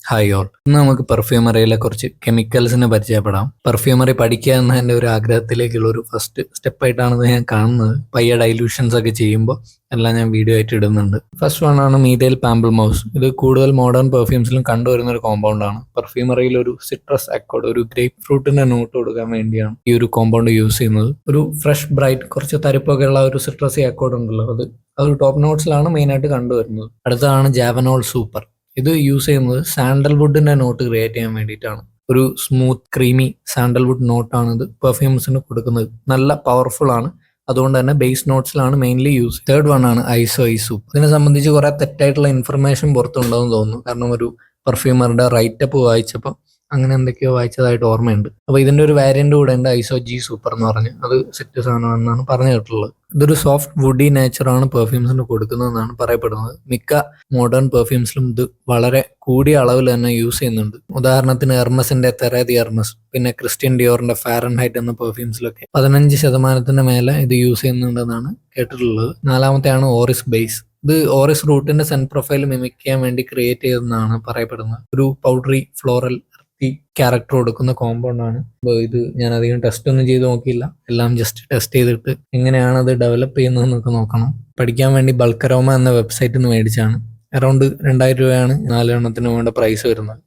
Hi all. ഇന്ന് നമുക്ക് പെർഫ്യൂമറിയിലെ കുറച്ച് കെമിക്കൽസിനെ പരിചയപ്പെടാം. പെർഫ്യൂമറി പഠിക്കുക എന്നതിൻ്റെ ഒരു ആഗ്രഹത്തിലേക്കുള്ള ഒരു ഫസ്റ്റ് സ്റ്റെപ്പായിട്ടാണ് ഞാൻ കാണുന്നത്. പയ്യെ ഡൈല്യൂഷൻസ് ഒക്കെ ചെയ്യുമ്പോൾ എല്ലാം ഞാൻ വീഡിയോ ആയിട്ട് ഇടുന്നുണ്ട്. ഫസ്റ്റ് വൺ ആണ് മീഥൈൽ പാമ്പിൾ മൗസ്. ഇത് കൂടുതൽ മോഡേൺ പെർഫ്യൂംസിലും കണ്ടുവരുന്ന ഒരു കോമ്പൗണ്ടാണ്. പെർഫ്യൂമറിയിൽ ഒരു സിട്രസ് അക്കോർഡ്, ഒരു ഗ്രേപ്പ് ഫ്രൂട്ടിന്റെ നോട്ട് കൊടുക്കാൻ വേണ്ടിയാണ് ഈ ഒരു കോമ്പൗണ്ട് യൂസ് ചെയ്യുന്നത്. ഒരു ഫ്രഷ് ബ്രൈറ്റ്, കുറച്ച് തരിപ്പൊക്കെ ഉള്ള ഒരു സിട്രസി അക്കോർഡ് ഉണ്ടല്ലോ, അത് ടോപ്പ് നോട്ട്സിലാണ് മെയിനായിട്ട് കണ്ടുവരുന്നത്. അടുത്തതാണ് ജാവനോൾ സൂപ്പർ. ഇത് യൂസ് ചെയ്യുന്നത് സാൻഡൽവുഡിന്റെ നോട്ട് ക്രിയേറ്റ് ചെയ്യാൻ വേണ്ടിയിട്ടാണ്. ഒരു സ്മൂത്ത് ക്രീമി സാൻഡൽവുഡ് നോട്ടാണ് ഇത് പെർഫ്യൂംസിന് കൊടുക്കുന്നത്. നല്ല പവർഫുൾ ആണ്, അതുകൊണ്ട് തന്നെ ബേസ് നോട്ട്സിലാണ് മെയിൻലി യൂസ്. തേർഡ് വൺ ആണ് ഐസോ സൂപ്പ്. ഇതിനെ സംബന്ധിച്ച് കുറെ തെറ്റായിട്ടുള്ള ഇൻഫർമേഷൻ പുറത്തുണ്ടാവും തോന്നുന്നു. കാരണം ഒരു പെർഫ്യൂമറുടെ റൈറ്റപ്പ് വായിച്ചപ്പോൾ അങ്ങനെ എന്തൊക്കെയോ വായിച്ചതായിട്ട് ഓർമ്മയുണ്ട്. അപ്പോൾ ഇതിന്റെ ഒരു വേരിയന്റ് കൂടെ ഉണ്ട്, ഐസോ ജി സൂപ്പർ എന്ന് പറഞ്ഞ്. അത് സെറ്റ് സാധനമാണെന്നാണ് പറഞ്ഞു കേട്ടുള്ളത്. ഇതൊരു സോഫ്റ്റ് വുഡി നേച്ചറാണ് പെർഫ്യൂംസിന് കൊടുക്കുന്നതെന്നാണ് പറയപ്പെടുന്നത്. മിക്ക മോഡേൺ പെർഫ്യൂംസിലും ഇത് വളരെ കൂടിയ അളവിൽ തന്നെ യൂസ് ചെയ്യുന്നുണ്ട്. ഉദാഹരണത്തിന് എർമസിന്റെ തെറേദി എർമസ്, പിന്നെ ക്രിസ്ത്യൻ ഡിയോറിന്റെ ഫാരൻഹൈറ്റ് എന്ന പെർഫ്യൂംസിലൊക്കെ 15% മേലെ ഇത് യൂസ് ചെയ്യുന്നുണ്ടെന്നാണ് കേട്ടിട്ടുള്ളത്. നാലാമത്തെയാണ് ഓറിസ് ബേസ്. ഇത് ഓറിസ് റൂട്ടിന്റെ സെൻ പ്രൊഫൈൽ മിമിക് ചെയ്യാൻ വേണ്ടി ക്രിയേറ്റ് ചെയ്തതെന്നാണ് പറയപ്പെടുന്നത്. ഒരു പൗഡറി ഫ്ലോറൽ ക്യാരക്ടർ കൊടുക്കുന്ന കോമ്പൗണ്ട് ആണ്. ഇത് ഞാൻ അധികം ടെസ്റ്റ് ഒന്നും ചെയ്ത് നോക്കിയില്ല, എല്ലാം ജസ്റ്റ് ടെസ്റ്റ് ചെയ്തിട്ട് എങ്ങനെയാണ് അത് ഡെവലപ്പ് ചെയ്യുന്നതെന്നൊക്കെ നോക്കണം. പഠിക്കാൻ വേണ്ടി ബൾക്കരോമ എന്ന വെബ്സൈറ്റിൽ നിന്ന് മേടിച്ചാണ്. അറൗണ്ട് 2000 രൂപയാണ് 4 എണ്ണത്തിന് വേണ്ട പ്രൈസ് വരുന്നത്.